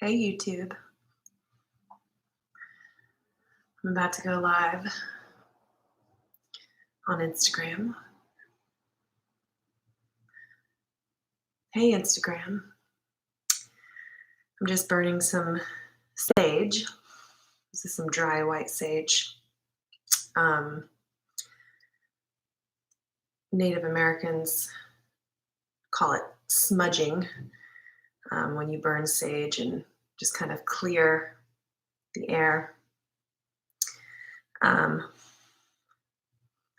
Hey YouTube, I'm about to go live on Instagram. Hey Instagram, I'm just burning some sage. This is some dry white sage. Native Americans call it smudging when you burn sage and just kind of clear the air.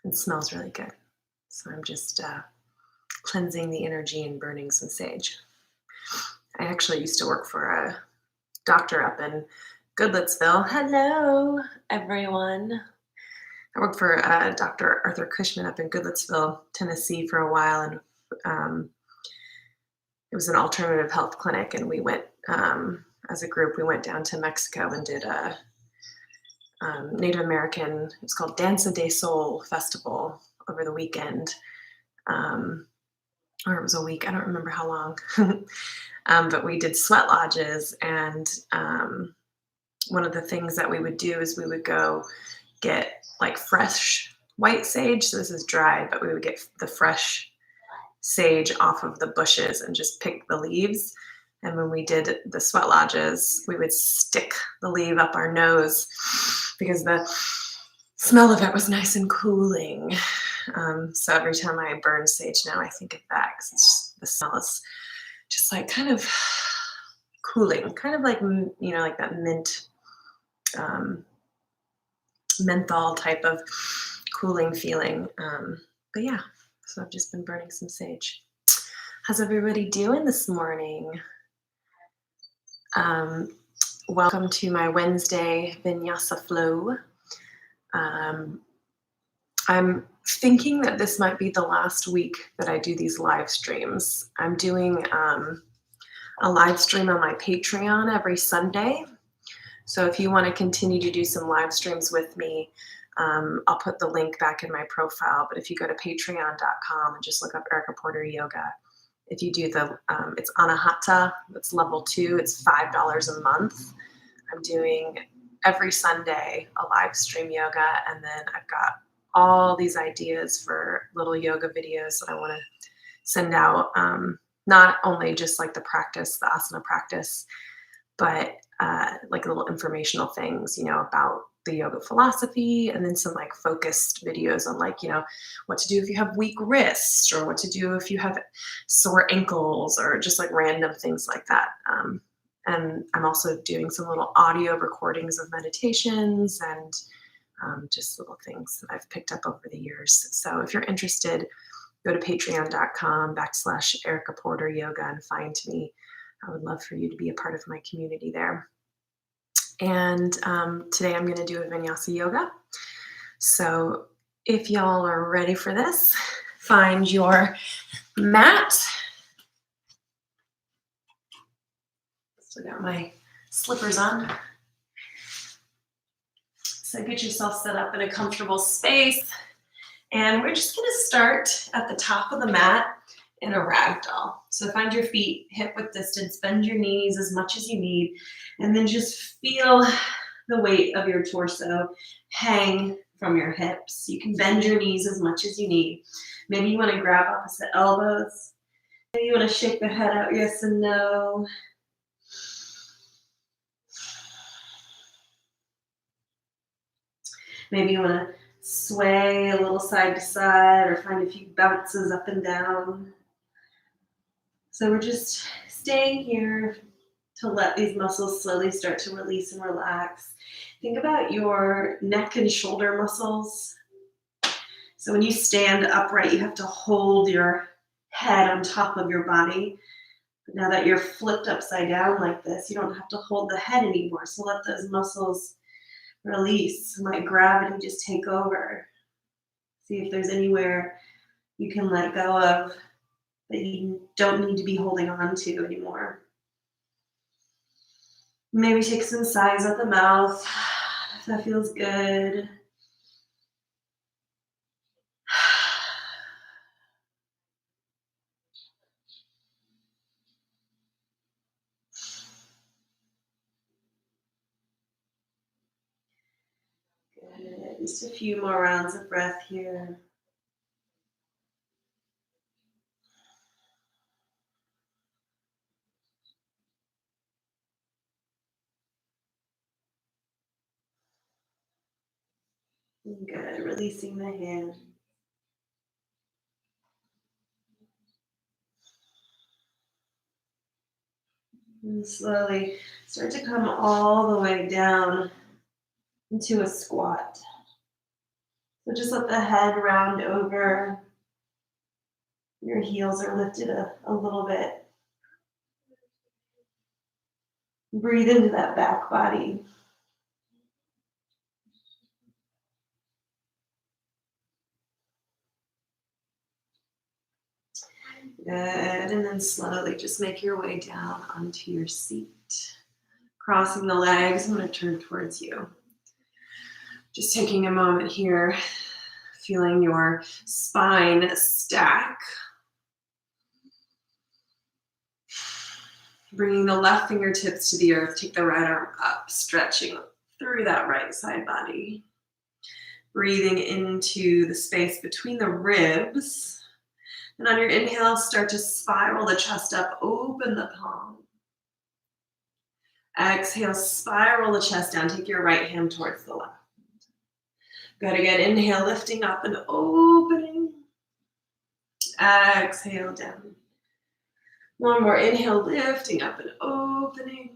It smells really good. So I'm just cleansing the energy and burning some sage. I actually used to work for a doctor up in Goodlettsville. Hello, everyone. I worked for Dr. Arthur Cushman up in Goodlettsville, Tennessee for a while, and it was an alternative health clinic, and we went, as a group, we went down to Mexico and did a Native American, it's called Danza de Sol Festival over the weekend, or it was a week, I don't remember how long, but we did sweat lodges, and one of the things that we would do is we would go get like fresh white sage. So this is dry, but we would get the fresh sage off of the bushes and just pick the leaves. And when we did the sweat lodges, we would stick the leaf up our nose because the smell of it was nice and cooling. So every time I burn sage now, I think of that because the smell is just like kind of cooling, kind of like, like that mint, menthol type of cooling feeling. But yeah, so I've just been burning some sage. How's everybody doing this morning? Welcome to my Wednesday Vinyasa Flow. I'm thinking that this might be the last week that I do these live streams. I'm doing a live stream on my Patreon every Sunday. So if you want to continue to do some live streams with me, I'll put the link back in my profile. But if you go to patreon.com and just look up Erica Porter Yoga, if you do it's Anahata, it's level 2, it's $5 a month. I'm doing every Sunday a live stream yoga, and then I've got all these ideas for little yoga videos that I want to send out, not only just like the practice, the asana practice, but like little informational things, about the yoga philosophy, and then some like focused videos on like, what to do if you have weak wrists, or what to do if you have sore ankles, or just like random things like that. And I'm also doing some little audio recordings of meditations and just little things that I've picked up over the years. So if you're interested, go to patreon.com/Erica Porter Yoga and find me. I would love for you to be a part of my community there. And today I'm going to do a Vinyasa Yoga. So if y'all are ready for this, find your mat. Still got my slippers on. So get yourself set up in a comfortable space. And we're just going to start at the top of the mat in a ragdoll. So find your feet hip width distance, bend your knees as much as you need, and then just feel the weight of your torso hang from your hips. You can bend your knees as much as you need. Maybe you want to grab opposite elbows. Maybe you want to shake the head out, yes and no. Maybe you want to sway a little side to side or find a few bounces up and down. So we're just staying here to let these muscles slowly start to release and relax. Think about your neck and shoulder muscles. So when you stand upright, you have to hold your head on top of your body. But now that you're flipped upside down like this, you don't have to hold the head anymore. So let those muscles release. Let gravity just take over. See if there's anywhere you can let go of that you don't need to be holding on to anymore. Maybe take some sighs at the mouth if that feels good. Just a few more rounds of breath here. Good. Releasing the hand. And slowly start to come all the way down into a squat. So just let the head round over. Your heels are lifted a little bit. Breathe into that back body. Good. And then slowly just make your way down onto your seat. Crossing the legs, I'm going to turn towards you. Just taking a moment here, feeling your spine stack. Bringing the left fingertips to the earth, take the right arm up, stretching through that right side body. Breathing into the space between the ribs. And on your inhale, start to spiral the chest up, open the palm. Exhale, spiral the chest down, take your right hand towards the left. Good, again, inhale, lifting up and opening. Exhale, down. One more, inhale, lifting up and opening.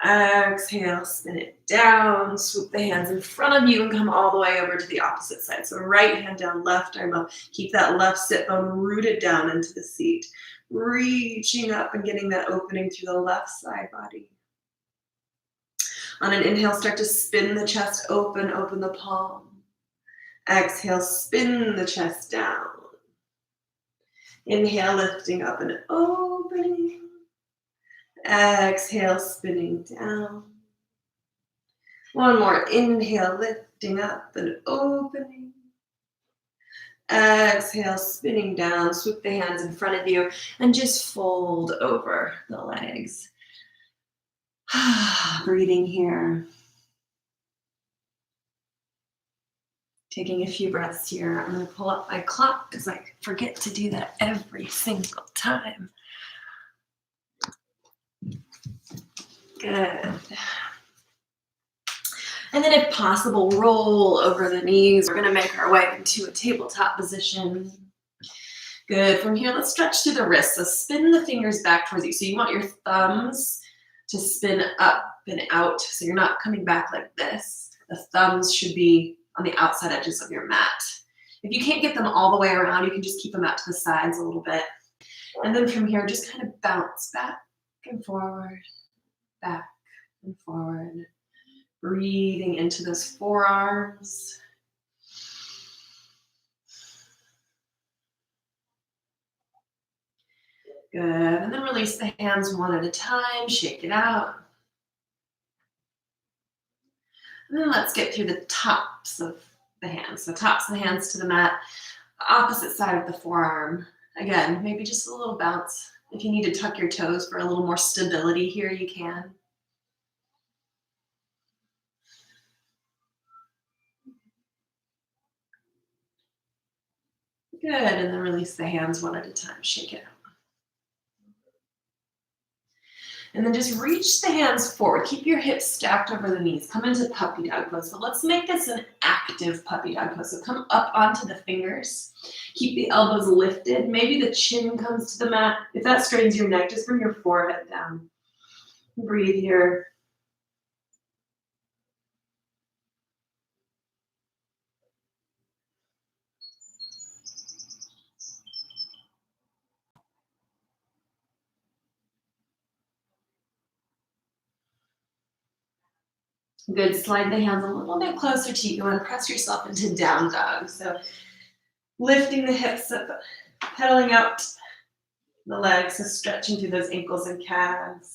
Exhale, spin it down, swoop the hands in front of you and come all the way over to the opposite side. So right hand down, left arm up. Keep that left sit bone rooted down into the seat. Reaching up and getting that opening through the left side body. On an inhale, start to spin the chest open, open the palm. Exhale, spin the chest down. Inhale, lifting up and opening. Exhale, spinning down. One more, inhale, lifting up and opening. Exhale, spinning down, swoop the hands in front of you and just fold over the legs. Breathing here. Taking a few breaths here. I'm going to pull up my clock because I forget to do that every single time. Good. And then if possible, roll over the knees. We're going to make our way into a tabletop position. Good. From here, let's stretch through the wrists. So spin the fingers back towards you. So you want your thumbs to spin up and out. So you're not coming back like this. The thumbs should be on the outside edges of your mat. If you can't get them all the way around, you can just keep them out to the sides a little bit. And then from here, just kind of bounce back and forward, back and forward. Breathing into those forearms. Good. And then release the hands one at a time. Shake it out. And then let's get through the tops of the hands. So tops of the hands to the mat, opposite side of the forearm. Again, maybe just a little bounce. If you need to tuck your toes for a little more stability here, you can. Good, and then release the hands one at a time. Shake it out. And then just reach the hands forward. Keep your hips stacked over the knees. Come into puppy dog pose. So let's make this an active puppy dog pose. So come up onto the fingers. Keep the elbows lifted. Maybe the chin comes to the mat. If that strains your neck, just bring your forehead down. Breathe here. Good, slide the hands a little bit closer to you and press yourself into down dog. So lifting the hips up, pedaling out the legs, so stretching through those ankles and calves.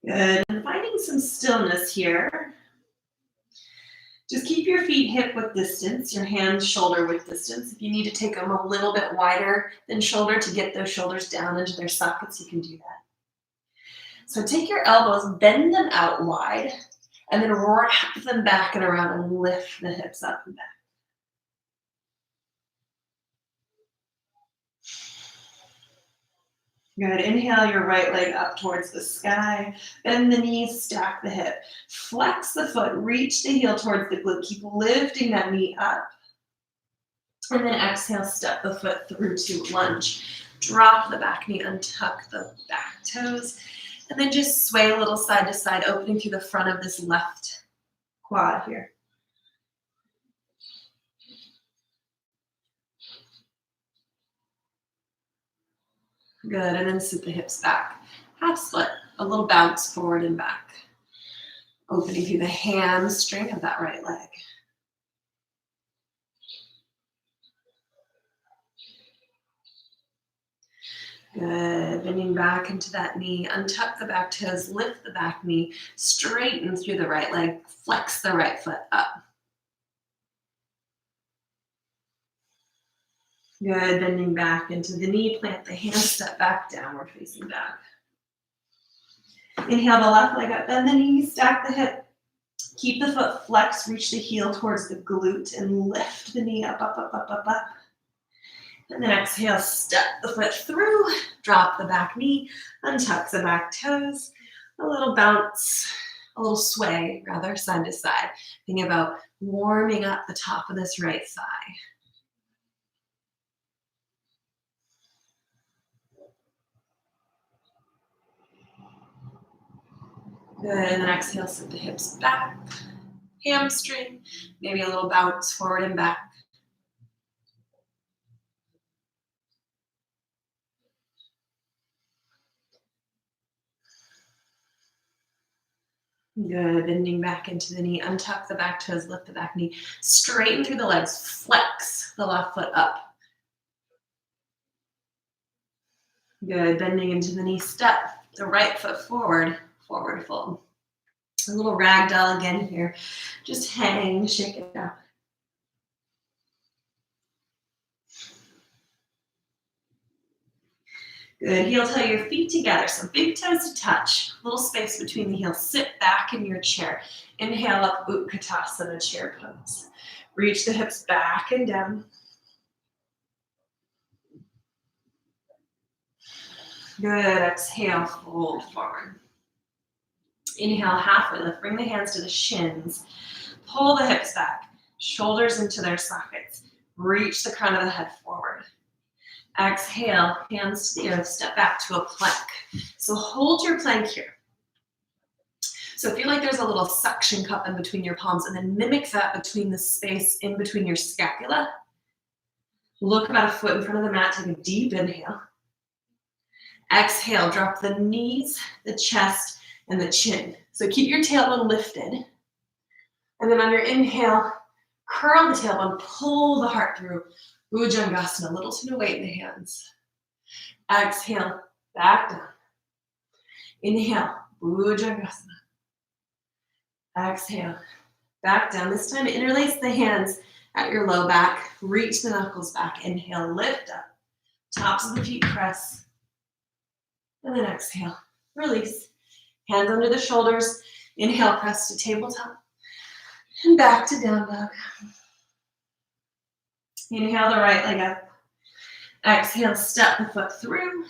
Good, and finding some stillness here. Just keep your feet hip width distance, your hands shoulder width distance. If you need to take them a little bit wider than shoulder to get those shoulders down into their sockets, you can do that. So take your elbows, bend them out wide, and then wrap them back and around and lift the hips up and back. Good. Inhale your right leg up towards the sky. Bend the knees, stack the hip. Flex the foot, reach the heel towards the glute. Keep lifting that knee up. And then exhale, step the foot through to lunge. Drop the back knee, untuck the back toes. And then just sway a little side to side, opening through the front of this left quad here. Good, and then sit the hips back. Half split, a little bounce forward and back. Opening through the hamstring of that right leg. Good, bending back into that knee, untuck the back toes, lift the back knee, straighten through the right leg, flex the right foot up. Good, bending back into the knee, plant the hands, step back, downward facing back. Inhale the left leg up, bend the knee, stack the hip. Keep the foot flexed, reach the heel towards the glute and lift the knee up, up, up, up, up, up. And then exhale, step the foot through, drop the back knee, untuck the back toes, a little bounce, a little sway, rather, side to side. Think about warming up the top of this right thigh. Good, and then exhale, sit the hips back, hamstring, maybe a little bounce forward and back. Good, bending back into the knee, untuck the back toes, lift the back knee, straighten through the legs, flex the left foot up. Good, bending into the knee, step the right foot forward, forward fold. A little ragdoll again here. Just hang, shake it out. Good, heel toe your feet together, so big toes to touch, little space between the heels. Sit back in your chair. Inhale up, Utkatasana, chair pose. Reach the hips back and down. Good, exhale, fold forward. Inhale, halfway lift, bring the hands to the shins. Pull the hips back, shoulders into their sockets. Reach the crown of the head forward. Exhale, hands to the earth, step back to a plank. So hold your plank here. So feel like there's a little suction cup in between your palms, and then mimic that between the space in between your scapula. Look about a foot in front of the mat, take a deep inhale. Exhale, drop the knees, the chest, and the chin. So keep your tailbone lifted. And then on your inhale, curl the tailbone, pull the heart through. Bhujangasana, little to no weight in the hands. Exhale, back down. Inhale, Bhujangasana. Exhale, back down. This time interlace the hands at your low back. Reach the knuckles back. Inhale, lift up. Tops of the feet press. And then exhale, release. Hands under the shoulders. Inhale, press to tabletop. And back to down dog. Inhale the right leg up. Exhale, step the foot through.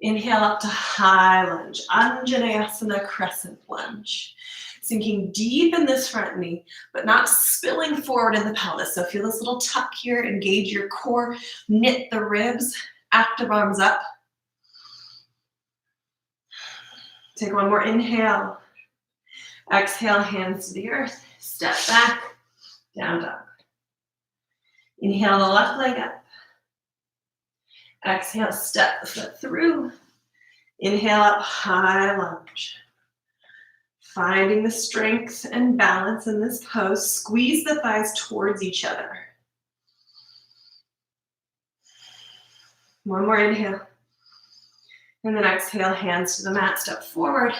Inhale up to high lunge. Anjaneyasana, crescent lunge. Sinking deep in this front knee, but not spilling forward in the pelvis. So feel this little tuck here. Engage your core. Knit the ribs. Active arms up. Take one more inhale. Exhale, hands to the earth. Step back, down dog. Inhale the left leg up. Exhale, step the foot through. Inhale up, high lunge. Finding the strength and balance in this pose. Squeeze the thighs towards each other. One more inhale. And then exhale, hands to the mat, step forward,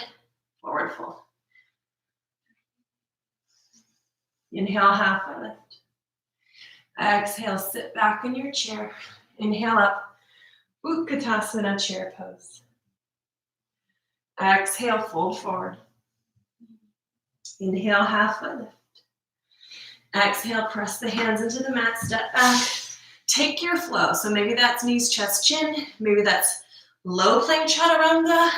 forward fold. Inhale, halfway lift. Exhale, sit back in your chair. Inhale up, Utkatasana, chair pose. Exhale, fold forward. Inhale, halfway lift. Exhale, press the hands into the mat, step back. Take your flow. So maybe that's knees, chest, chin. Maybe that's low plank chaturanga.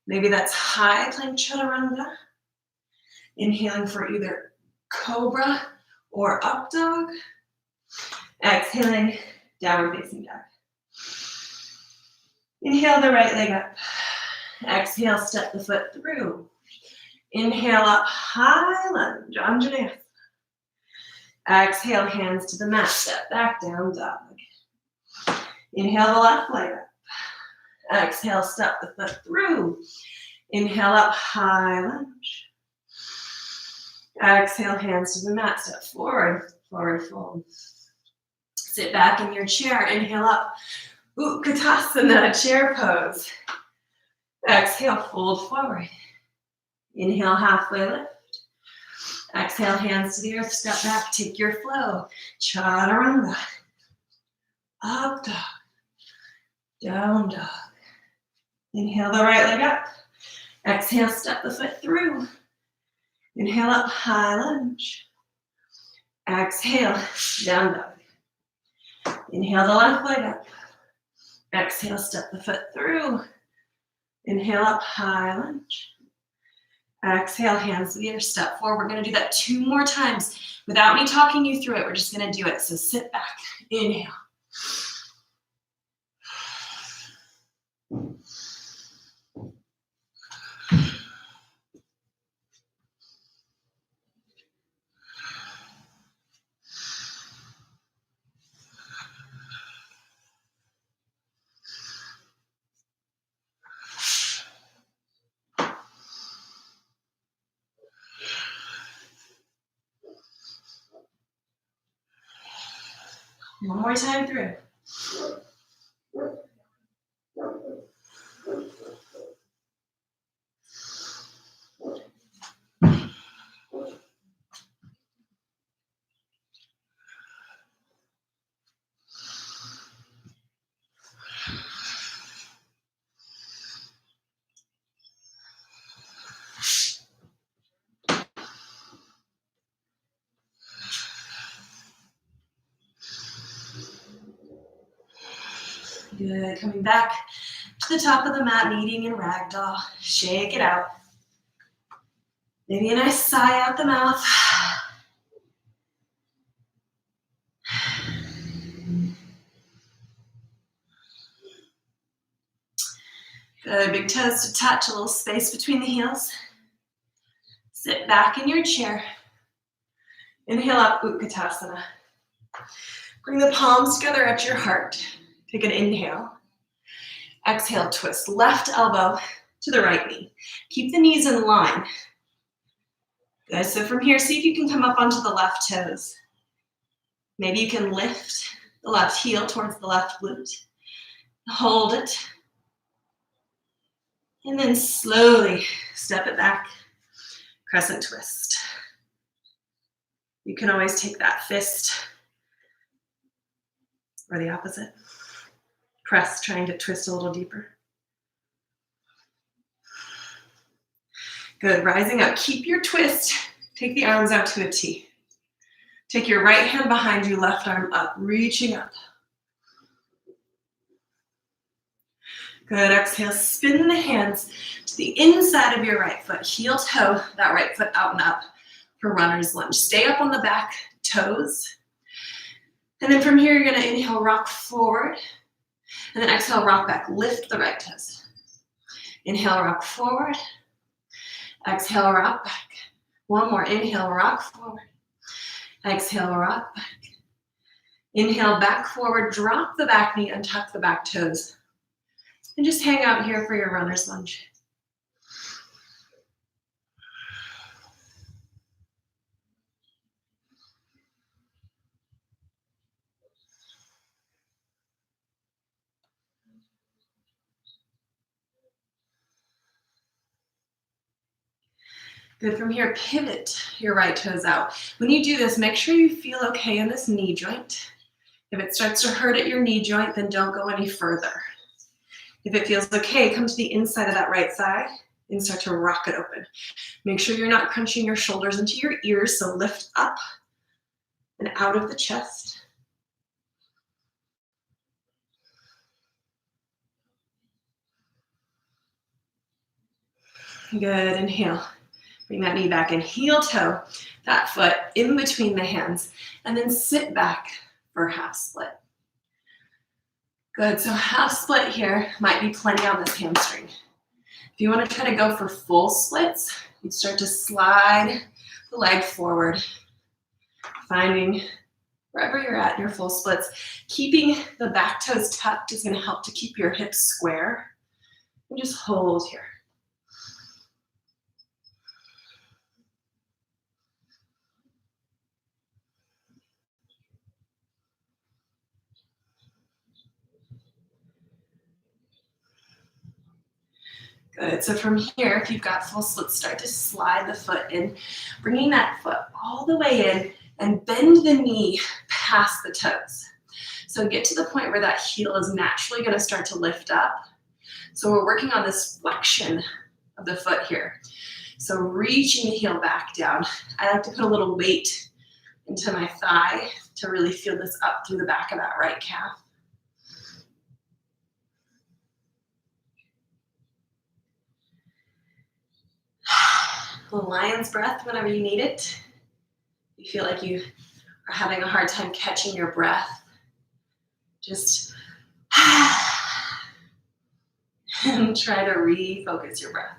Maybe that's high plank chaturanga. Inhaling for either cobra or up dog. Exhaling, downward facing dog. Inhale the right leg up. Exhale, step the foot through. Inhale up, high lunge, Anjaneyasana. Exhale, hands to the mat, step back, down dog. Inhale the left leg up. Exhale, step the foot through. Inhale up, high lunge. Exhale, hands to the mat, step forward, forward fold. Sit back in your chair, inhale up, Utkatasana, chair pose. Exhale, fold forward. Inhale, halfway lift. Exhale, hands to the earth, step back, take your flow. Chaturanga. Up dog. Down dog. Inhale the right leg up. Exhale, step the foot through. Inhale up, high lunge. Exhale, down dog. Inhale the left leg up. Exhale, step the foot through. Inhale up, high lunge. Exhale, hands to the earth, step forward. We're gonna do that 2 more times without me talking you through it. We're just gonna do it. So sit back, inhale. One more time through. Good, coming back to the top of the mat, meeting in ragdoll. Shake it out. Maybe a nice sigh out the mouth. Good, big toes to touch, a little space between the heels. Sit back in your chair. Inhale up, Utkatasana. Bring the palms together at your heart. Take an inhale. Exhale, twist left elbow to the right knee. Keep the knees in line. Good, so from here, see if you can come up onto the left toes. Maybe you can lift the left heel towards the left glute. Hold it. And then slowly step it back. Crescent twist. You can always take that fist or the opposite. Press, trying to twist a little deeper. Good, rising up. Keep your twist. Take the arms out to a T. Take your right hand behind you, left arm up, reaching up. Good, exhale, spin the hands to the inside of your right foot. Heel toe, that right foot out and up for runner's lunge. Stay up on the back toes. And then from here, you're gonna inhale, rock forward. And then exhale, rock back. Lift the right toes. Inhale, rock forward. Exhale, rock back. One more. Inhale, rock forward. Exhale, rock back. Inhale, back forward. Drop the back knee and tuck the back toes. And just hang out here for your runner's lunge. Good, from here, pivot your right toes out. When you do this, make sure you feel okay in this knee joint. If it starts to hurt at your knee joint, then don't go any further. If it feels okay, come to the inside of that right thigh. and start to rock it open. Make sure you're not crunching your shoulders into your ears, so lift up and out of the chest. Good, inhale. Bring that knee back in, heel toe, that foot in between the hands, and then sit back for half split. Good, so half split here might be plenty on this hamstring. If you want to try to go for full splits, you start to slide the leg forward, finding wherever you're at in your full splits. Keeping the back toes tucked is going to help to keep your hips square. And just hold here. Good, so from here, if you've got full splits, start to slide the foot in, bringing that foot all the way in and bend the knee past the toes. So get to the point where that heel is naturally going to start to lift up. So we're working on this flexion of the foot here. So reaching the heel back down. I like to put a little weight into my thigh to really feel this up through the back of that right calf. A lion's breath whenever you need it. You feel like you are having a hard time catching your breath. Just and try to refocus your breath.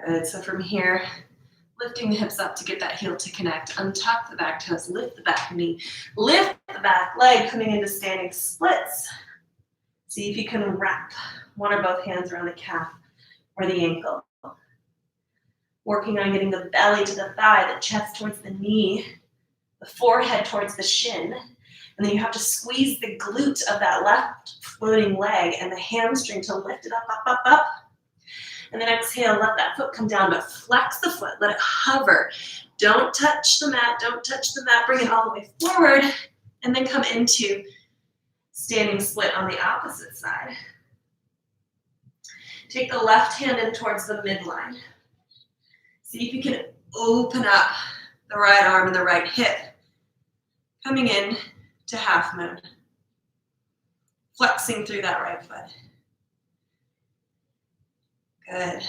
Good, so from here, lifting the hips up to get that heel to connect. Untuck the back toes, lift the back knee, lift the back leg, coming into standing splits. See if you can wrap one or both hands around the calf or the ankle. Working on getting the belly to the thigh, the chest towards the knee, the forehead towards the shin. And then you have to squeeze the glute of that left floating leg and the hamstring to lift it up, up, up, up. And then exhale, let that foot come down, but flex the foot, let it hover. Don't touch the mat, don't touch the mat, bring it all the way forward, and then come into standing split on the opposite side. Take the left hand in towards the midline. See if you can open up the right arm and the right hip, coming in to half moon. Flexing through that right foot. Good.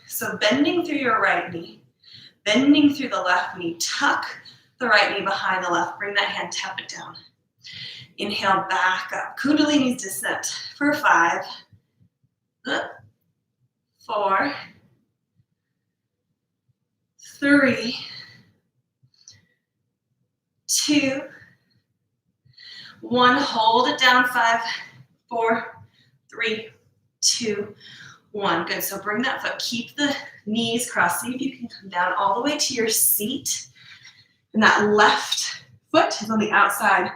So bending through your right knee, bending through the left knee, tuck the right knee behind the left, bring that hand, tap it down. Inhale, back up. Kundalini's descent for 5, 4, 3, 2, 1. Hold it down, 5, 4, 3, 2, 1. Good, so bring that foot, keep the knees crossed. See if you can come down all the way to your seat. And that left foot is on the outside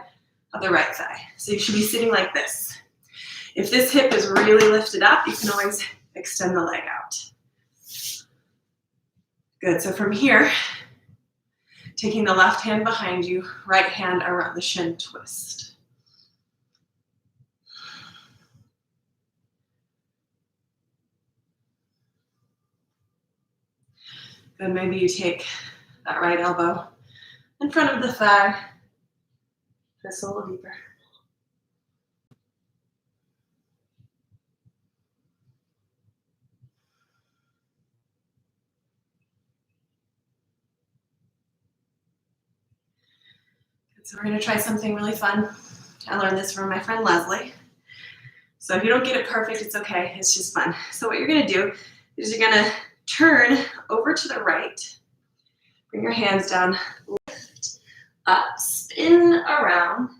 of the right thigh. So you should be sitting like this. If this hip is really lifted up, you can always extend the leg out. Good, so from here, taking the left hand behind you, right hand around the shin, twist. Then maybe you take that right elbow in front of the thigh, twist a little deeper. So we're going to try something really fun. I learned this from my friend Leslie. So if you don't get it perfect, it's okay. It's just fun. So what you're going to do is you're going to turn over to the right. Bring your hands down. Lift up. Spin around.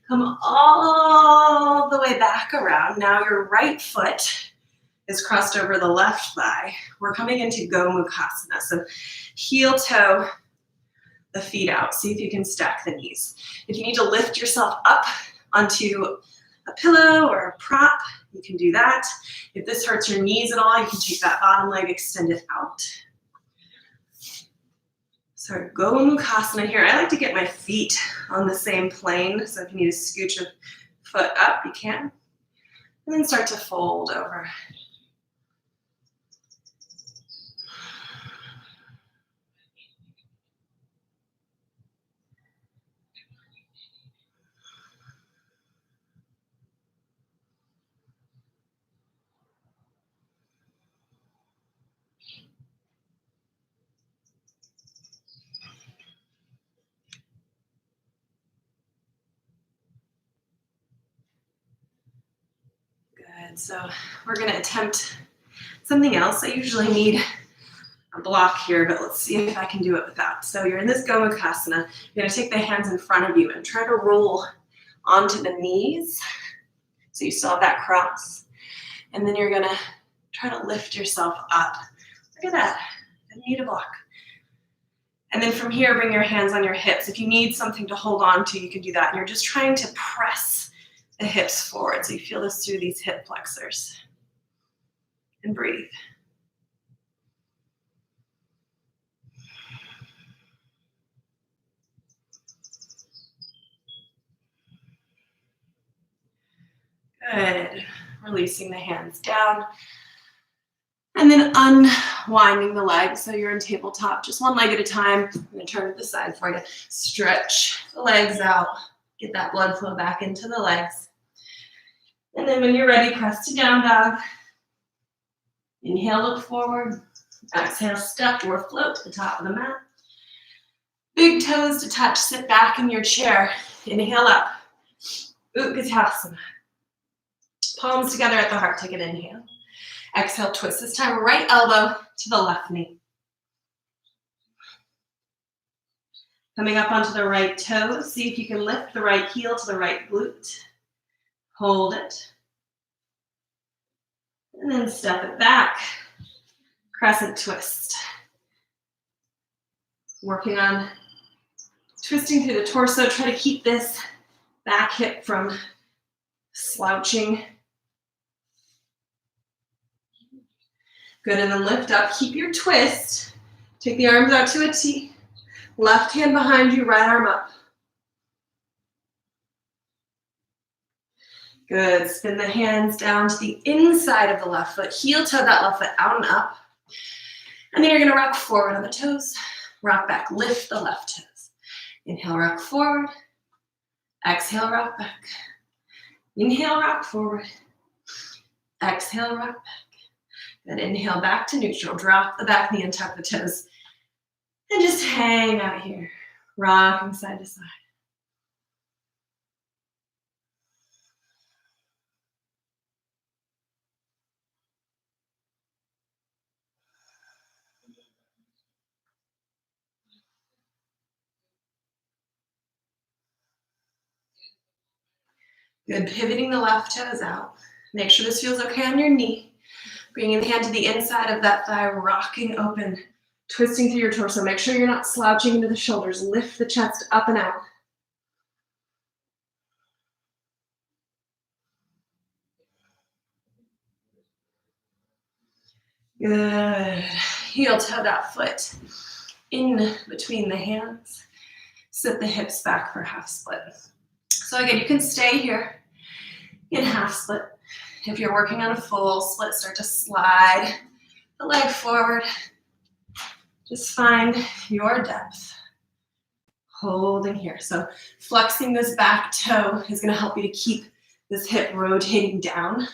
Come all the way back around. Now your right foot is crossed over the left thigh. We're coming into Gomukhasana. So heel toe the feet out. See if you can stack the knees. If you need to lift yourself up onto a pillow or a prop, you can do that. If this hurts your knees at all, you can take that bottom leg, extend it out. So our Gomukhasana here. I like to get my feet on the same plane. So if you need to scooch a foot up, you can. And then start to fold over. Good. So we're going to attempt something else. I usually need a block here, but let's see if I can do it without. So you're in this Gomukhasana. You're going to take the hands in front of you and try to roll onto the knees. So you still have that cross. And then you're going to try to lift yourself up. Look at that. I need a block. And then from here, bring your hands on your hips. If you need something to hold on to, you can do that. And you're just trying to press the hips forward. So you feel this through these hip flexors. And breathe. Good. Releasing the hands down. And then unwinding the legs. So you're in tabletop, just one leg at a time. I'm going to turn to the side for you. Stretch the legs out. Get that blood flow back into the legs. And then when you're ready, press to down dog. Inhale, look forward. Exhale, step or float to the top of the mat. Big toes to touch. Sit back in your chair. Inhale up. Utkatasana. Palms together at the heart. Take an inhale. Exhale, twist. This time, right elbow to the left knee. Coming up onto the right toe. See if you can lift the right heel to the right glute. Hold it. And then step it back. Crescent twist. Working on twisting through the torso. Try to keep this back hip from slouching. Good, and then lift up. Keep your twist. Take the arms out to a T. Left hand behind you, right arm up. Good, spin the hands down to the inside of the left foot. Heel toe that left foot out and up. And then you're gonna rock forward on the toes. Rock back, lift the left toes. Inhale, rock forward. Exhale, rock back. Inhale, rock forward. Exhale, rock back. Then inhale back to neutral. Drop the back knee and tuck the toes. And just hang out here. Rocking side to side. Good, pivoting the left toes out. Make sure this feels okay on your knee. Bringing the hand to the inside of that thigh, rocking open, twisting through your torso. Make sure you're not slouching into the shoulders. Lift the chest up and out. Good. Heel toe that foot in between the hands. Sit the hips back for half split. So again, you can stay here in half split. If you're working on a full split, start to slide the leg forward. Just find your depth. Holding here. So flexing this back toe is going to help you to keep this hip rotating down.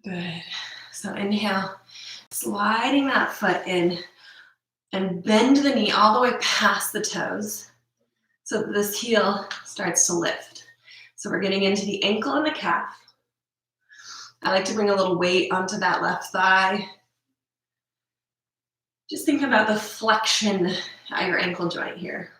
Good. So inhale, sliding that foot in and bend the knee all the way past the toes so that this heel starts to lift. So we're getting into the ankle and the calf. I like to bring a little weight onto that left thigh. Just think about the flexion at your ankle joint here.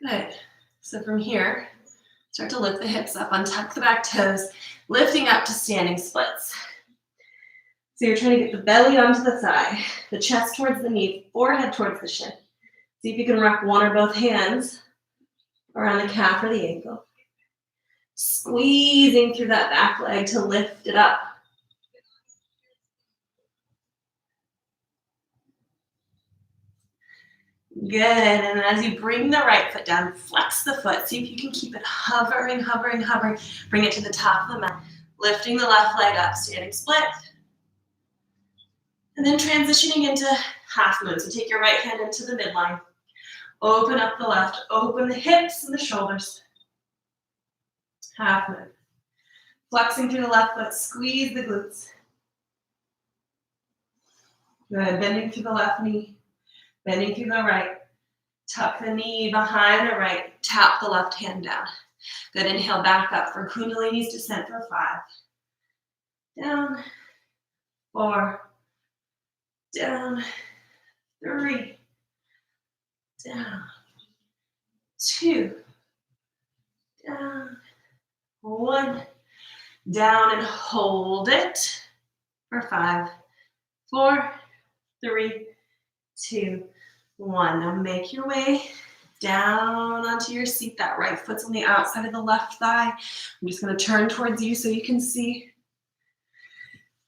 Good. So from here, Start to lift the hips up, untuck the back toes, lifting up to standing splits. So you're trying to get the belly onto the thigh, the chest towards the knee, forehead towards the shin. See if you can wrap one or both hands around the calf or the ankle. Squeezing through that back leg to lift it up. Good, and as you bring the right foot down, flex the foot. See if you can keep it hovering, hovering, hovering. Bring it to the top of the mat. Lifting the left leg up, standing split. And then transitioning into half moon. So take your right hand into the midline. Open up the left, open the hips and the shoulders. Half moon. Flexing through the left foot, squeeze the glutes. Good, bending through the left knee. Bending through the right, tuck the knee behind the right, tap the left hand down. Good, inhale back up for Kundalini's descent for 5. Down, 4, down, 3, down, 2, down, 1, down and hold it for 5, 4, 3, 2, 1. Now make your way down onto your seat. That right foot's on the outside of the left thigh. I'm just going to turn towards you so you can see.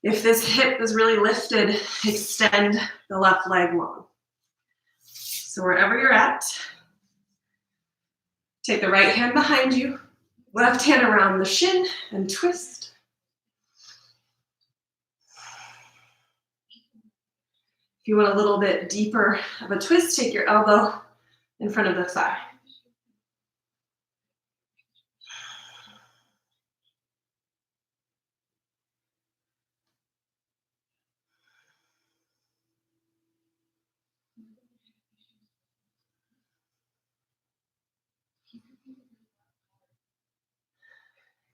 If this hip is really lifted, extend the left leg long. So wherever you're at, take the right hand behind you, left hand around the shin and twist. If you want a little bit deeper of a twist, take your elbow in front of the thigh.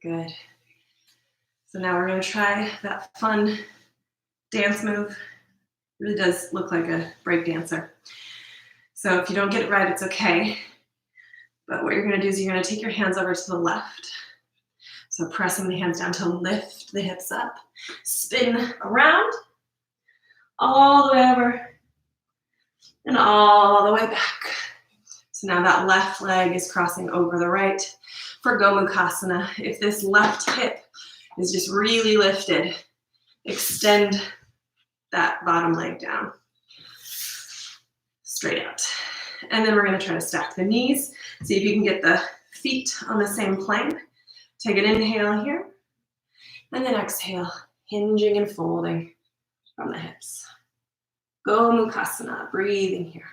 Good. So now we're going to try that fun dance move. It really does look like a break dancer. So if you don't get it right, it's okay. But what you're going to do is you're going to take your hands over to the left. So pressing the hands down to lift the hips up. Spin around, all the way over, and all the way back. So now that left leg is crossing over the right for Gomukhasana. If this left hip is just really lifted, extend that bottom leg down. Straight out. And then we're going to try to stack the knees. See if you can get the feet on the same plane. Take an inhale here. And then exhale, hinging and folding from the hips. Gomukhasana, breathing here.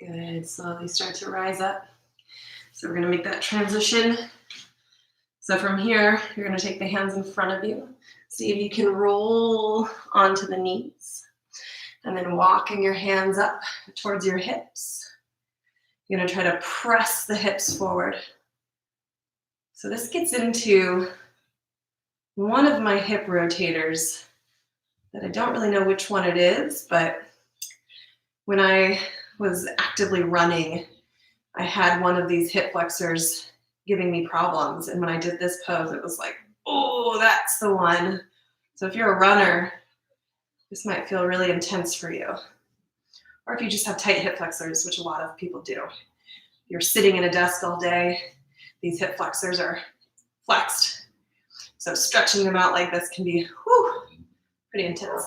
Good, slowly start to rise up. So we're going to make that transition. So from here, you're going to take the hands in front of you. See if you can roll onto the knees. And then walking your hands up towards your hips. You're going to try to press the hips forward. So this gets into one of my hip rotators that I don't really know which one it is, but when I was actively running, I had one of these hip flexors giving me problems. And when I did this pose, it was like, oh, that's the one. So if you're a runner, this might feel really intense for you. Or if you just have tight hip flexors, which a lot of people do. You're sitting in a desk all day, these hip flexors are flexed. So stretching them out like this can be pretty intense.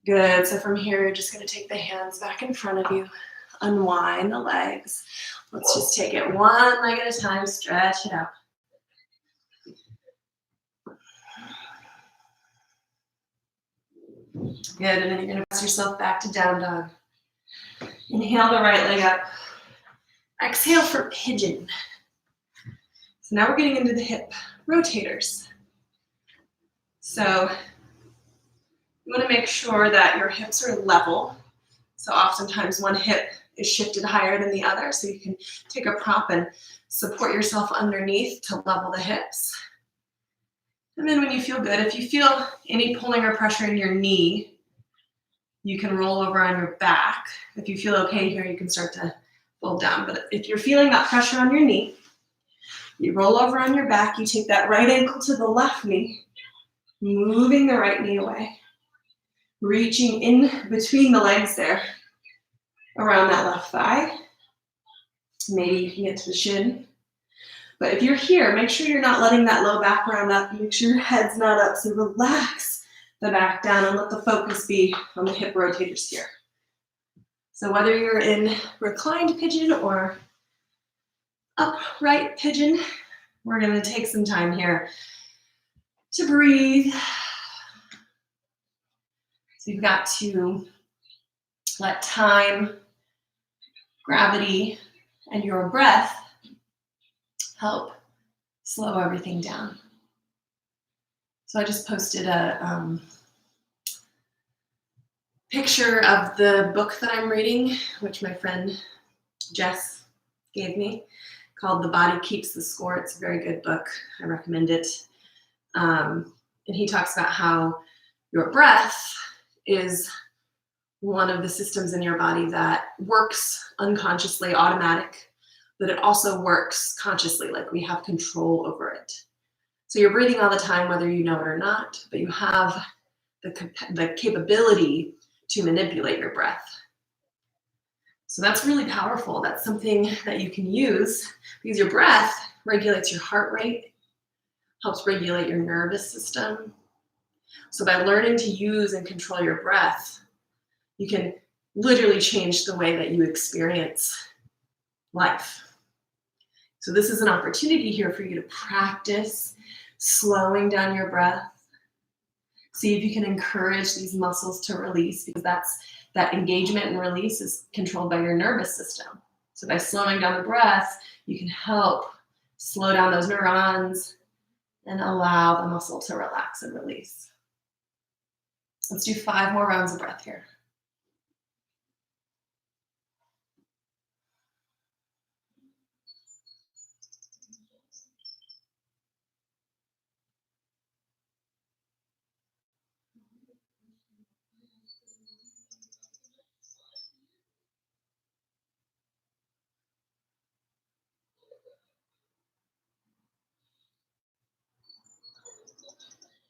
Good, so from here, you're just gonna take the hands back in front of you, unwind the legs. Let's just take it one leg at a time, stretch it out. Good, and then you're gonna press yourself back to down dog. Inhale the right leg up. Exhale for pigeon. So now we're getting into the hip rotators. So you want to make sure that your hips are level. So oftentimes one hip is shifted higher than the other, so you can take a prop and support yourself underneath to level the hips. And then when you feel good, if you feel any pulling or pressure in your knee, you can roll over on your back. If you feel okay here, you can start to fold down. But if you're feeling that pressure on your knee, you roll over on your back, you take that right ankle to the left knee, moving the right knee away, reaching in between the legs there, around that left thigh. Maybe you can get to the shin. But if you're here, make sure you're not letting that low back round up. Make sure your head's not up. So relax the back down and let the focus be on the hip rotators here. So whether you're in reclined pigeon or upright pigeon, we're going to take some time here to breathe. So you've got to let time, gravity, and your breath help slow everything down. So I just posted a picture of the book that I'm reading, which my friend Jess gave me, called The Body Keeps the Score. It's a very good book. I recommend it. And he talks about how your breath is one of the systems in your body that works unconsciously, automatic, but it also works consciously, like we have control over it. So you're breathing all the time, whether you know it or not, but you have the capability to manipulate your breath. So that's really powerful. That's something that you can use because your breath regulates your heart rate, helps regulate your nervous system. So by learning to use and control your breath, you can literally change the way that you experience life. So this is an opportunity here for you to practice slowing down your breath. See if you can encourage these muscles to release, because that engagement and release is controlled by your nervous system. So by slowing down the breath, you can help slow down those neurons and allow the muscle to relax and release. Let's do 5 more rounds of breath here.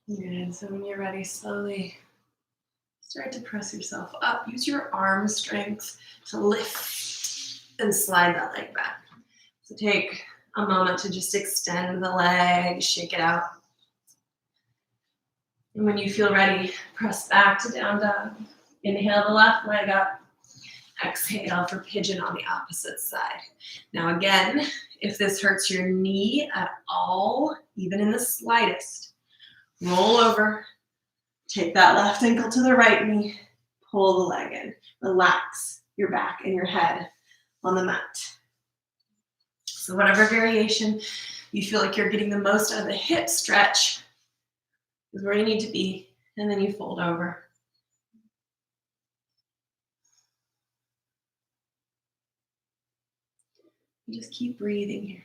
Good. So when you're ready, slowly start to press yourself up. Use your arm strength to lift and slide that leg back. So take a moment to just extend the leg, shake it out. And when you feel ready, press back to down dog. Inhale the left leg up. Exhale for pigeon on the opposite side. Now again, if this hurts your knee at all, even in the slightest, roll over, take that left ankle to the right knee, pull the leg in. Relax your back and your head on the mat. So whatever variation you feel like you're getting the most out of the hip stretch is where you need to be, and then you fold over. You just keep breathing here.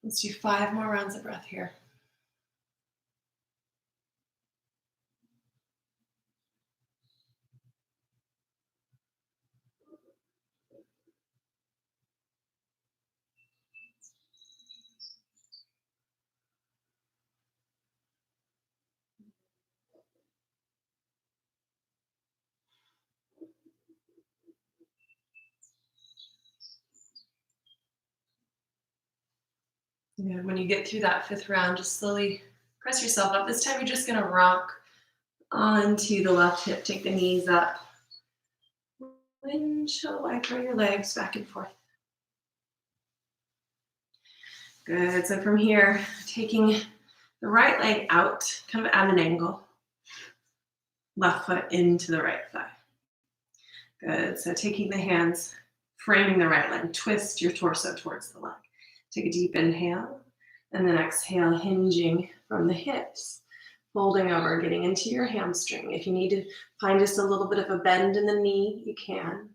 Let's do 5 more rounds of breath here. And when you get through that fifth round, just slowly press yourself up. This time you're just gonna rock onto the left hip, take the knees up. Windshield wiper your legs back and forth. Good, so from here, taking the right leg out, kind of at an angle. Left foot into the right thigh. Good, so taking the hands, framing the right leg, twist your torso towards the leg. Take a deep inhale, and then exhale, hinging from the hips. Folding over, getting into your hamstring. If you need to find just a little bit of a bend in the knee, you can.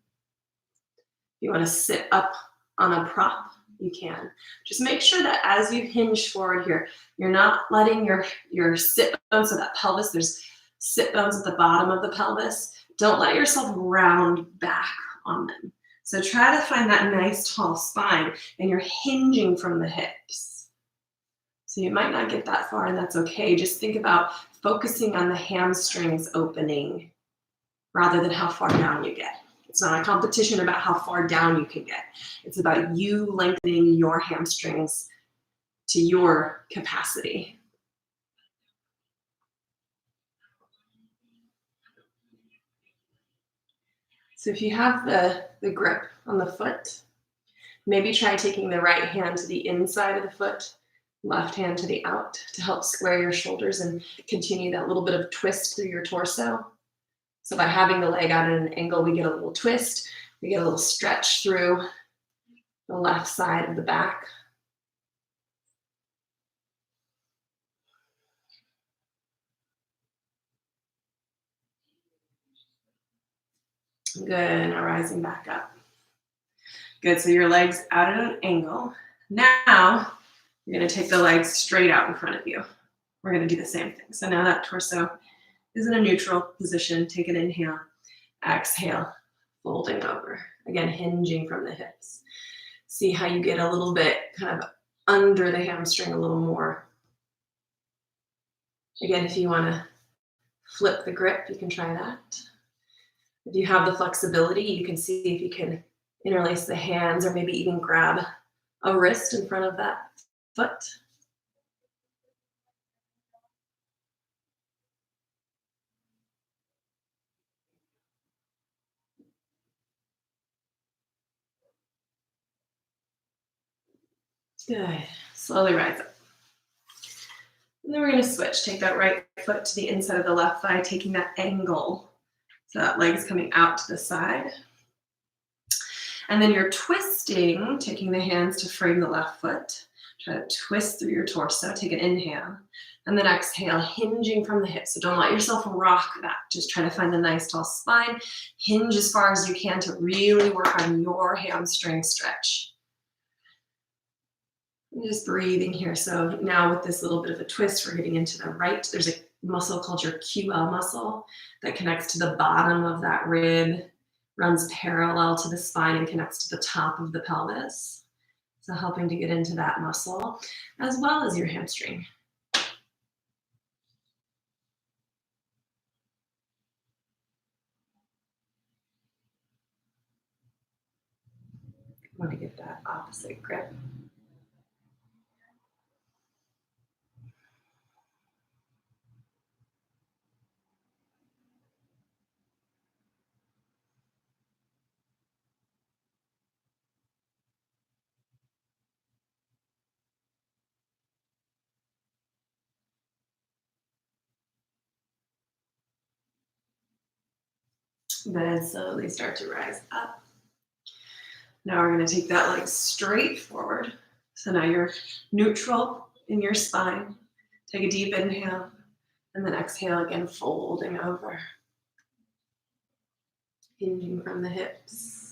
If you want to sit up on a prop, you can. Just make sure that as you hinge forward here, you're not letting your sit bones, so that pelvis, there's sit bones at the bottom of the pelvis. Don't let yourself round back on them. So try to find that nice tall spine, and you're hinging from the hips. So you might not get that far, and that's okay. Just think about focusing on the hamstrings opening rather than how far down you get. It's not a competition about how far down you can get. It's about you lengthening your hamstrings to your capacity. So if you have the grip on the foot, maybe try taking the right hand to the inside of the foot, left hand to the out to help square your shoulders and continue that little bit of twist through your torso. So by having the leg out at an angle, we get a little twist, we get a little stretch through the left side of the back. Good, now rising back up. Good, so your legs out at an angle. Now, you're gonna take the legs straight out in front of you. We're gonna do the same thing. So now that torso is in a neutral position. Take an inhale, exhale, folding over. Again, hinging from the hips. See how you get a little bit kind of under the hamstring a little more. Again, if you wanna flip the grip, you can try that. If you have the flexibility, you can see if you can interlace the hands or maybe even grab a wrist in front of that foot. Good. Slowly rise up. And then we're going to switch. Take that right foot to the inside of the left thigh, taking that angle. So that leg is coming out to the side. And then you're twisting, taking the hands to frame the left foot. Try to twist through your torso. Take an inhale. And then exhale, hinging from the hips. So don't let yourself rock that. Just try to find a nice tall spine. Hinge as far as you can to really work on your hamstring stretch. And just breathing here. So now with this little bit of a twist, we're getting into the right. There's a muscle called your QL muscle that connects to the bottom of that rib, runs parallel to the spine and connects to the top of the pelvis. So helping to get into that muscle as well as your hamstring. Want to get that opposite grip. Then slowly start to rise up. Now we're going to take that leg straight forward. So now you're neutral in your spine. Take a deep inhale and then exhale again, folding over. Hinging from the hips.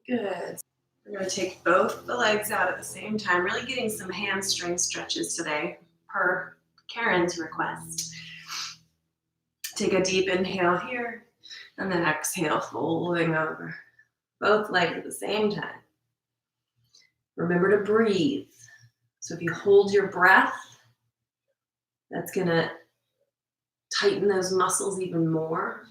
Good. We're going to take both the legs out at the same time, really getting some hamstring stretches today per Karen's request. Take a deep inhale here, and then exhale, folding over. Both legs at the same time. Remember to breathe. So if you hold your breath, that's going to tighten those muscles even more.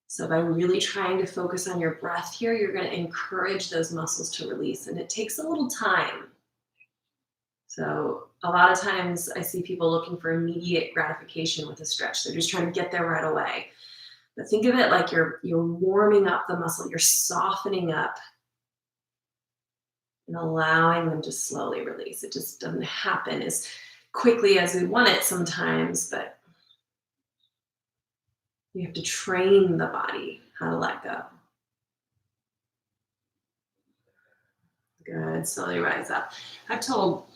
So by really trying to focus on your breath here, you're going to encourage those muscles to release, and it takes a little time. So a lot of times I see people looking for immediate gratification with a stretch. They're just trying to get there right away. But think of it like you're warming up the muscle, you're softening up and allowing them to slowly release. It just doesn't happen as quickly as we want it sometimes, but you have to train the body how to let go. Good, slowly rise up. I've told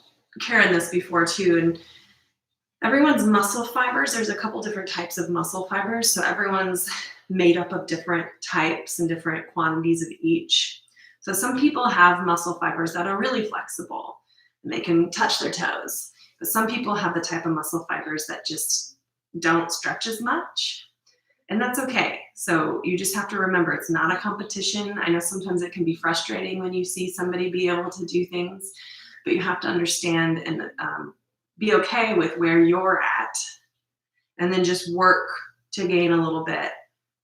Karen this before too, and everyone's muscle fibers, there's a couple different types of muscle fibers, so everyone's made up of different types and different quantities of each. So some people have muscle fibers that are really flexible and they can touch their toes, but some people have the type of muscle fibers that just don't stretch as much, and that's okay. So you just have to remember, it's not a competition. I know sometimes it can be frustrating when you see somebody be able to do things, but you have to understand and be okay with where you're at, and then just work to gain a little bit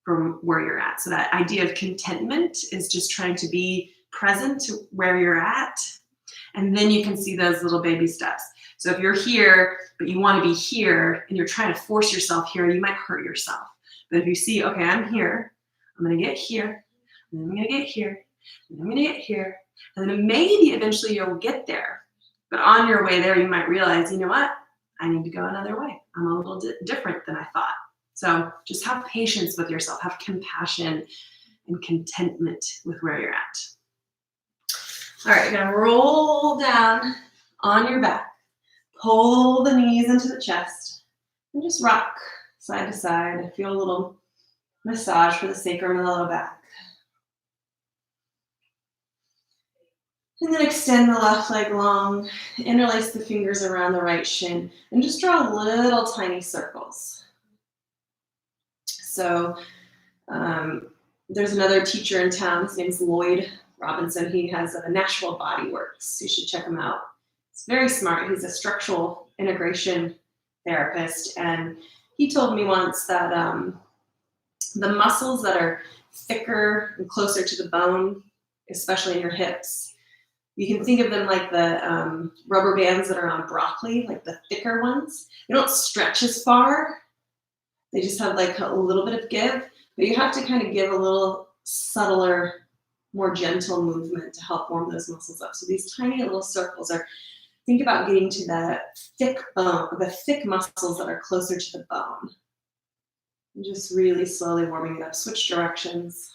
from where you're at. So that idea of contentment is just trying to be present to where you're at, and then you can see those little baby steps. So if you're here, but you want to be here, and you're trying to force yourself here, you might hurt yourself. But if you see, okay, I'm here, I'm going to get here, and then I'm going to get here, and I'm going to get here, and then maybe eventually you'll get there. But on your way there, you might realize, you know what? I need to go another way. I'm a little different than I thought. So just have patience with yourself, have compassion and contentment with where you're at. All right, you're gonna roll down on your back, pull the knees into the chest, and just rock side to side. Feel a little massage for the sacrum and the low back. And then extend the left leg long, interlace the fingers around the right shin, and just draw little tiny circles. So there's another teacher in town, his name's Lloyd Robinson. He has a Nashville Body Works. You should check him out. He's very smart. He's a structural integration therapist. And he told me once that the muscles that are thicker and closer to the bone, especially in your hips, you can think of them like the rubber bands that are on broccoli, like the thicker ones. They don't stretch as far. They just have like a little bit of give, but you have to kind of give a little subtler, more gentle movement to help warm those muscles up. So these tiny little circles are, think about getting to the thick bone, the thick muscles that are closer to the bone. And just really slowly warming it up. Switch directions.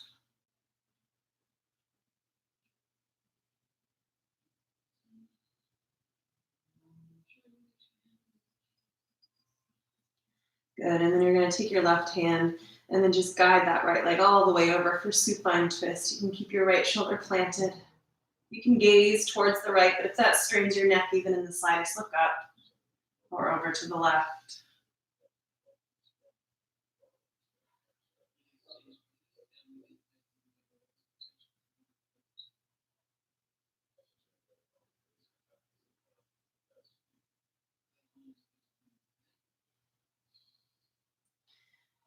Good, and then you're gonna take your left hand and then just guide that right leg all the way over for supine twist. You can keep your right shoulder planted. You can gaze towards the right, but if that strains your neck even in the sides, look up or over to the left.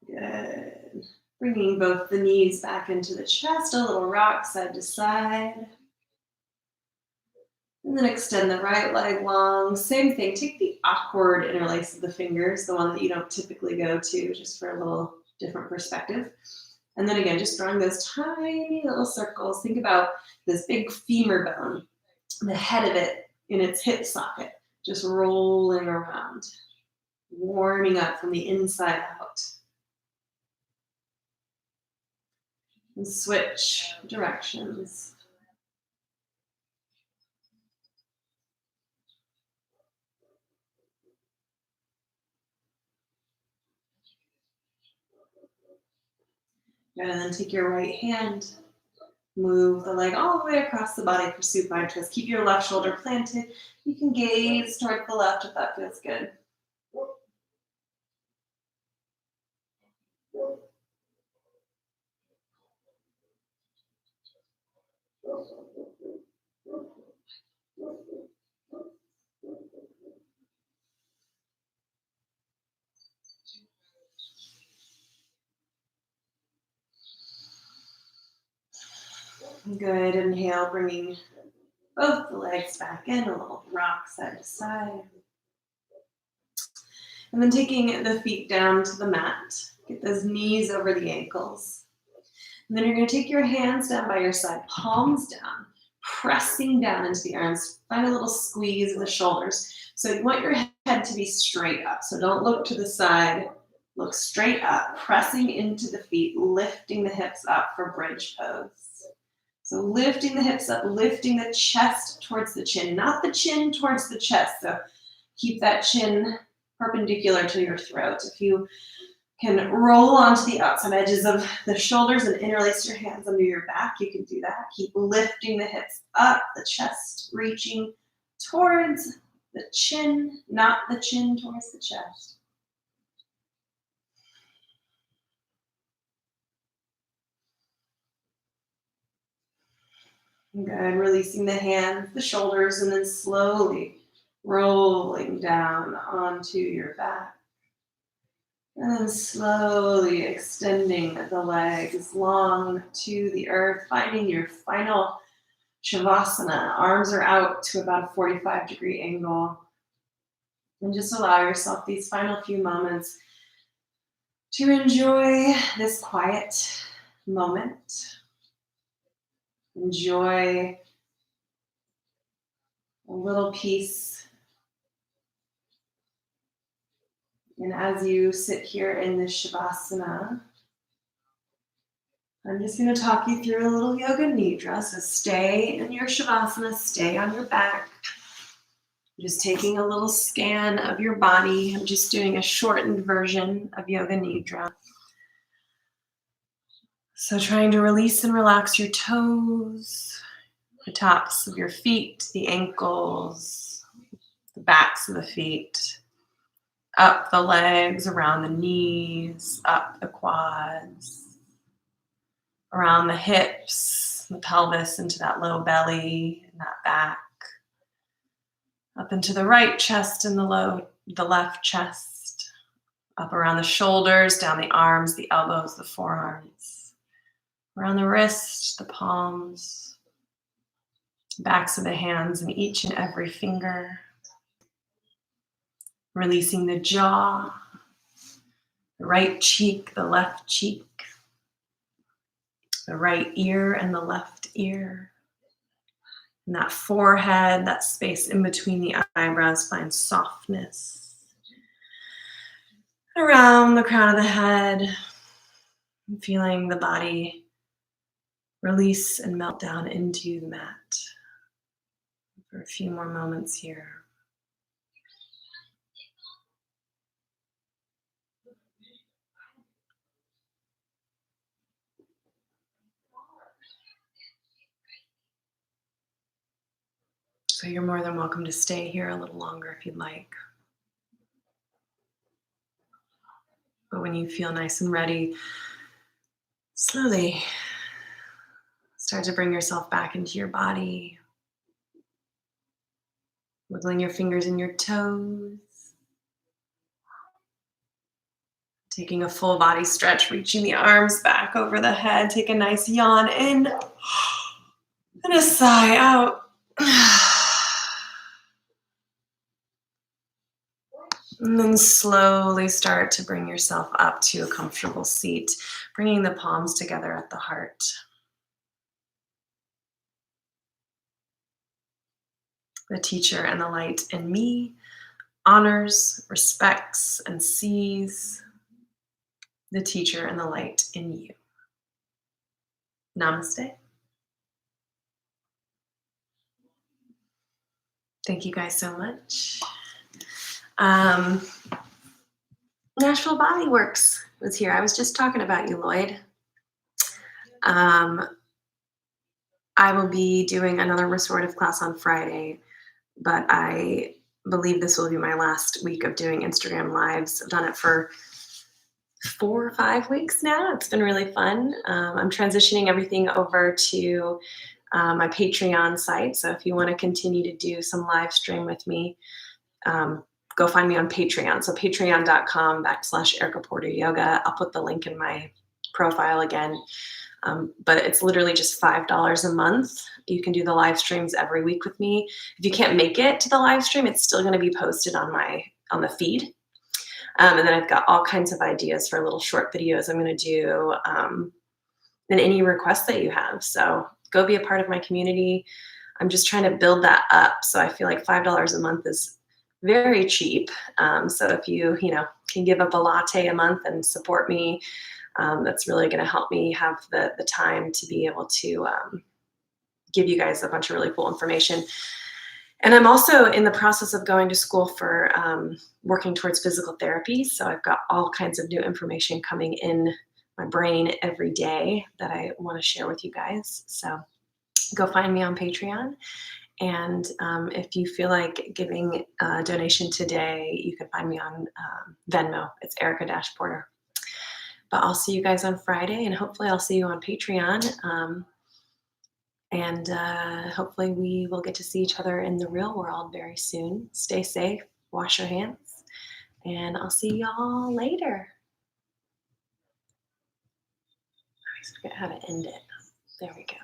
Good. Bringing both the knees back into the chest, a little rock side to side. And then extend the right leg long. Same thing, take the awkward interlace of the fingers, the one that you don't typically go to, just for a little different perspective. And then again, just drawing those tiny little circles. Think about this big femur bone, the head of it in its hip socket, just rolling around, warming up from the inside out. And switch directions. And then take your right hand Move the leg all the way across the body for supine twist. Keep your left shoulder planted. You can gaze toward the left if that feels good. Good. Inhale, bringing both the legs back in, a little rock side to side. And then taking the feet down to the mat. Get those knees over the ankles. And then you're going to take your hands down by your side, palms down, pressing down into the arms. Find a little squeeze in the shoulders. So you want your head to be straight up. So don't look to the side. Look straight up, pressing into the feet, lifting the hips up for bridge pose. So lifting the hips up, lifting the chest towards the chin, not the chin towards the chest. So keep that chin perpendicular to your throat. If you can roll onto the outside edges of the shoulders and interlace your hands under your back, you can do that. Keep lifting the hips up, the chest reaching towards the chin, not the chin towards the chest. Good, releasing the hands, the shoulders, and then slowly rolling down onto your back. And then slowly extending the legs long to the earth, finding your final Shavasana. Arms are out to about a 45-degree angle. And just allow yourself these final few moments to enjoy this quiet moment. Enjoy a little peace. And as you sit here in this Shavasana, I'm just going to talk you through a little Yoga Nidra. So stay in your Shavasana, stay on your back. I'm just taking a little scan of your body. I'm just doing a shortened version of Yoga Nidra. So trying to release and relax your toes, the tops of your feet, the ankles, the backs of the feet, up the legs, around the knees, up the quads, around the hips, the pelvis into that low belly and that back, up into the right chest and the left chest, up around the shoulders, down the arms, the elbows, the forearms, around the wrists, the palms, backs of the hands, and each and every finger. Releasing the jaw, the right cheek, the left cheek, the right ear and the left ear. And that forehead, that space in between the eyebrows, find softness. Around the crown of the head, feeling the body release and melt down into the mat. For a few more moments here. So you're more than welcome to stay here a little longer if you'd like. But when you feel nice and ready, slowly start to bring yourself back into your body. Wiggling your fingers and your toes. Taking a full body stretch, reaching the arms back over the head. Take a nice yawn in and a sigh out. And then slowly start to bring yourself up to a comfortable seat, bringing the palms together at the heart. The teacher and the light in me honors, respects, and sees the teacher and the light in you. Namaste. Thank you guys so much. Nashville Body Works was here. I was just talking about you, Lloyd. I will be doing another restorative class on Friday, but I believe this will be my last week of doing Instagram lives. I've done it for 4 or 5 weeks now. It's been really fun. I'm transitioning everything over to my Patreon site. So if you want to continue to do some live stream with me, um, go find me on Patreon. So patreon.com/Erica Porter Yoga. I'll put the link in my profile again. But it's literally just $5 a month. You can do the live streams every week with me. If you can't make it to the live stream, it's still going to be posted on the feed. And then I've got all kinds of ideas for little short videos I'm going to do, and any requests that you have. So go be a part of my community. I'm just trying to build that up. So I feel like $5 a month is very cheap. So if you can give up a latte a month and support me, that's really going to help me have the time to be able to give you guys a bunch of really cool information. And I'm also in the process of going to school for working towards physical therapy. So I've got all kinds of new information coming in my brain every day that I want to share with you guys. So go find me on Patreon. And if you feel like giving a donation today, you can find me on Venmo. It's Erica-Porter. But I'll see you guys on Friday, and hopefully I'll see you on Patreon. And hopefully we will get to see each other in the real world very soon. Stay safe, wash your hands, and I'll see y'all later. I always forget how to end it. There we go.